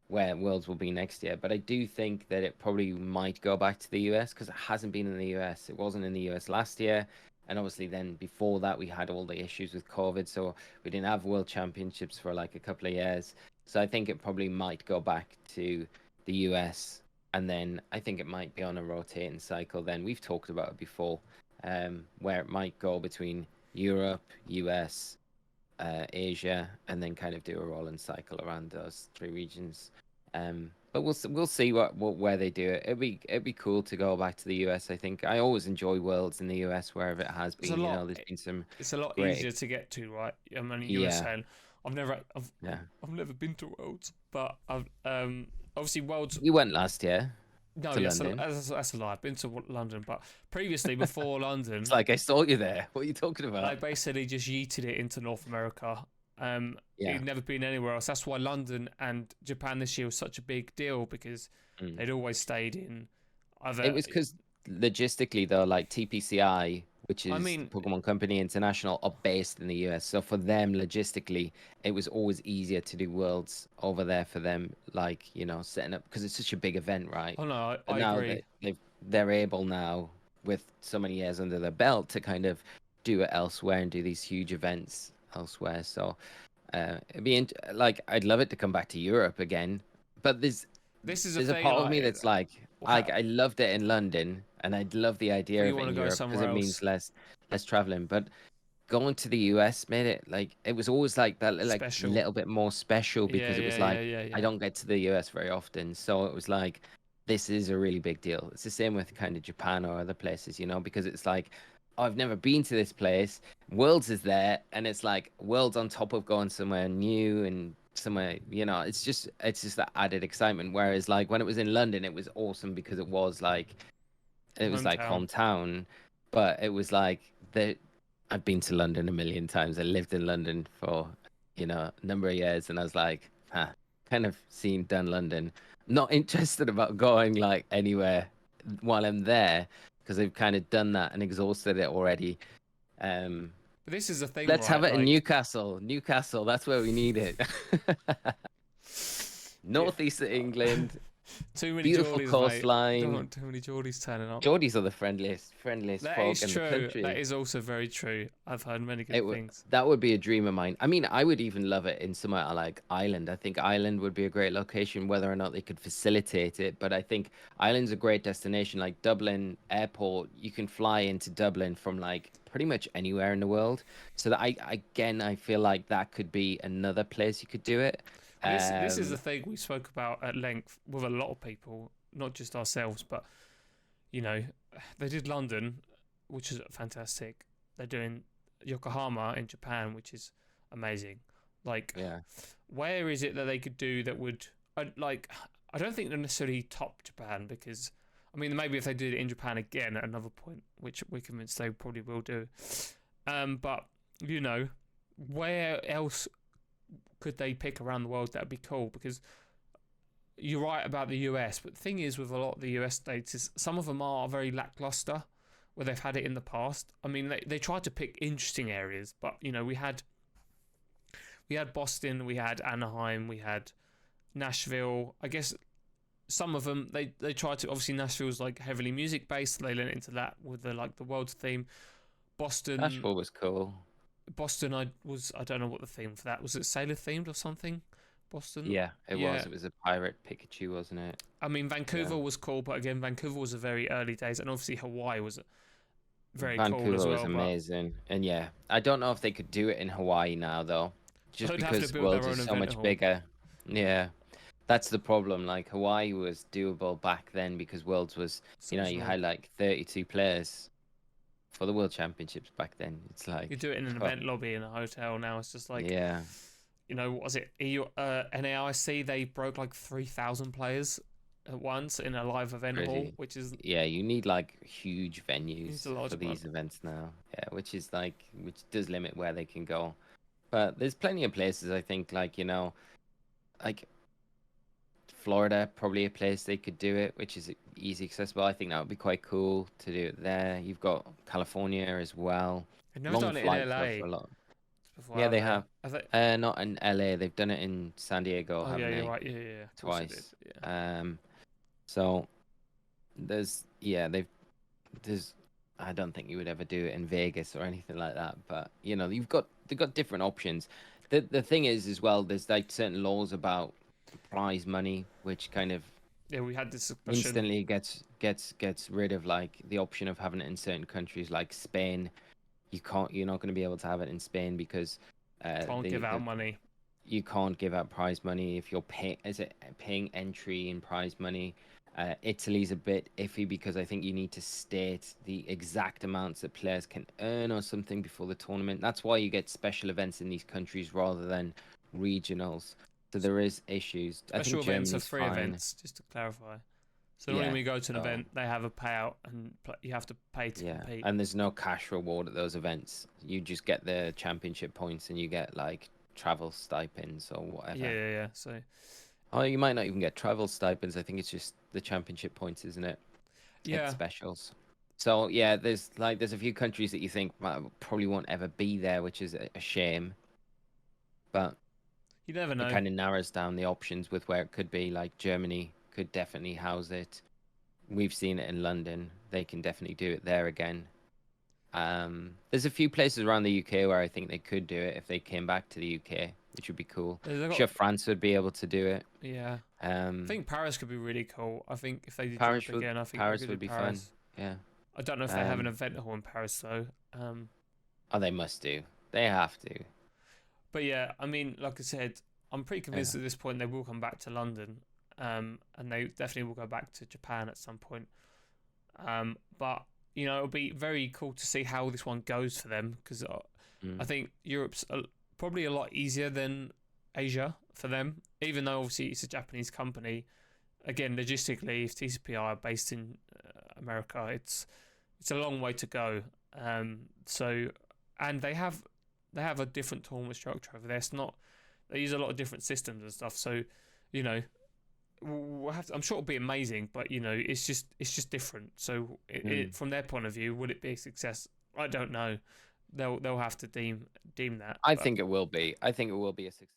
where Worlds will be next year. But I do think that it probably might go back to the US because it hasn't been in the US. It wasn't in the US last year. And obviously, then before that, we had all the issues with COVID. So we didn't have World Championships for like a couple of years. So I think it probably might go back to the US. And then I think it might be on a rotating cycle. Then we've talked about it before, where it might go between Europe, US, Asia, and then kind of do a rolling cycle around those three regions. But we'll see what where they do it. It'd be cool to go back to the US. I think I always enjoy Worlds in the US wherever it has It's a been. You lot. know, there's been some It's a lot great. easier to get to, right? I mean, you were Yeah, saying I've never, I've, yeah. I've never been to Worlds, but I've obviously Worlds. You went last year No, to yes, London. that's a lie. I've been to London, but previously, before It's London, like I saw you there. What are you talking they about? basically just yeeted it into North America. Yeah. It'd never been anywhere else. That's why London and Japan this year was such a big deal because Mm. they'd always stayed in It either. was because logistically, though, like TPCI, which I is mean, Pokemon Company International, are based in the US. So for them, logistically, it was always easier to do Worlds over there for them, like, setting up because it's such a big event, right? oh no, But I now agree. that they're able now, with so many years under their belt, to kind of do it elsewhere and do these huge events elsewhere. So it'd be like I'd love it to come back to Europe again, but This is a there's a thing, part of me like, that's like, I loved it in London, and I'd love the but idea you of it want to in go Europe because somewhere it means else less traveling. But going to the US made it like it was always like that, like special. little bit more special Yeah, because it yeah, was yeah, like yeah, I yeah. don't get to the US very often, so it was like this is a really big deal. It's the same with kind of Japan or other places, because it's like, oh, I've never been to this place. Worlds is there, and it's like Worlds on top of going somewhere new and somewhere, it's just that added excitement. Whereas like when it was in London, it was awesome because it was like Hometown. hometown, but it was like I've been to London a million times. I lived in London for, a number of years, and I was like, kind of done London. Not interested about going like anywhere while I'm there because I've kind of done that and exhausted it already. Um, But this is the thing, let's have right? it in Like, Newcastle. Newcastle, that's where we need it. yeah, Northeast of England, too many beautiful Geordies, mate. Don't coastline. want too many Geordies turning up. Geordies are the friendliest That folk is in the true. That country. is also very true. I've heard many It good would things. that would be a dream of mine. I mean, I would even love it in somewhere like Ireland. I think Ireland would be a great location, whether or not they could facilitate it. But I think Ireland's a great destination. Like Dublin Airport, you can fly into Dublin from like pretty much anywhere in the world. So that I feel like that could be another place you could do it. Well, this is the Um, thing we spoke about at length with a lot of people, not just ourselves, but you know, they did London, which is fantastic. They're doing Yokohama in Japan, which is amazing. Like, yeah. where is it that they could do that would like? I don't think they're necessarily top Japan because I mean maybe if they did it in Japan again at another point, which we're convinced they probably will do. But you know, where else could they pick around the world that'd be cool? Because you're right about the US, but the thing is with a lot of the US states is some of them are very lackluster where they've had it in the past. I mean, they tried to pick interesting areas, but you know, we had Boston, we had Anaheim, we had Nashville. I guess some of them they tried to obviously Nashville's like heavily music based. They lent into that with the world theme. Boston, Nashville was cool. I don't know what the theme for that was. It sailor themed or something? Boston, Yeah, it was. yeah. It was a pirate Pikachu, wasn't it? I mean Yeah. Vancouver was cool, but again Vancouver was a very early days, and obviously Hawaii was very cool as Vancouver was well. But amazing. And yeah, I don't know if they could do it in Hawaii now though, just they'd have to because build their Worlds own is so event much hall. bigger. Yeah, that's the problem. Like Hawaii was doable back then because Worlds was, So you small. had like 32 players for the World Championships back then. It's You like, do it in an oh, event lobby in a hotel now. It's just like yeah, what was it? NAIC, they broke like 3,000 players at once in a live event hall, crazy. which is Yeah, you need like huge it's venues a large for amount. these events now. Yeah, which does limit where they can go. But there's plenty of places I think like Florida, probably a place they could do it, which is easy accessible. I think that would be quite cool to do it there. You've got California as well. I've never Long done it in flights though for LA. a lot. before, Yeah, haven't they they? have. I think. Not in LA. They've done it in San Diego, Oh yeah, haven't you're they? right. Yeah, yeah, yeah. Of course it did. Twice. Yeah. So there's I don't think you would ever do it in Vegas or anything like that, but they've got different options. The thing is as well, there's like certain laws about prize money, which kind of Yeah, we had this discussion. instantly gets rid of like the option of having it in certain countries like Spain. You're not going to be able to have it in Spain because Can't give out the money. you can't give out prize money if you're paying entry in prize money. Italy's a bit iffy because I think you need to state the exact amounts that players can earn or something before the tournament. That's why you get special events in these countries rather than regionals. So there is issues. I Special think events are Germany's free fine. events, just to clarify. So normally Yeah. when you go to an So event, they have a payout and you have to pay to yeah, compete. and there's no cash reward at those events. You just get the championship points and you get like travel stipends or Yeah, whatever. yeah, yeah. So Oh, you might not even get travel stipends. I think it's just the championship points, isn't it? It's yeah, specials. So yeah, there's a few countries that you think probably won't ever be there, which is a shame. But you never it know. kind of narrows down the options with where it could be. Like Germany could definitely house it. We've seen it in London. They can definitely do it there again. There's a few places around the UK where I think they could do it if they came back to the UK, which would be cool. They've I'm got, sure France would be able to do it. yeah. I Um, think Paris could be really cool. I think if they did Europe again, I think they Paris could do would be fun. Paris. Yeah. I don't know if they have an Um, event hall in Paris though. oh, they must do. They have to. But yeah, I mean, like I said, I'm pretty Yeah. convinced at this point they will come back to London, and they definitely will go back to Japan at some point. But it'll be very cool to see how this one goes for them because I Mm. think Europe's probably a lot easier than Asia for them, even though obviously it's a Japanese company. Again, logistically, if TCP are based in America, it's a long way to go. So and they have a different tournament structure over there. It's not they use a lot of different systems and stuff. So you know we'll have to, I'm sure it'll be amazing, but it's just different. So Mm. from their point of view, would it be a success? I don't know. They'll have to deem that. I But think it will be. I think it will be a success.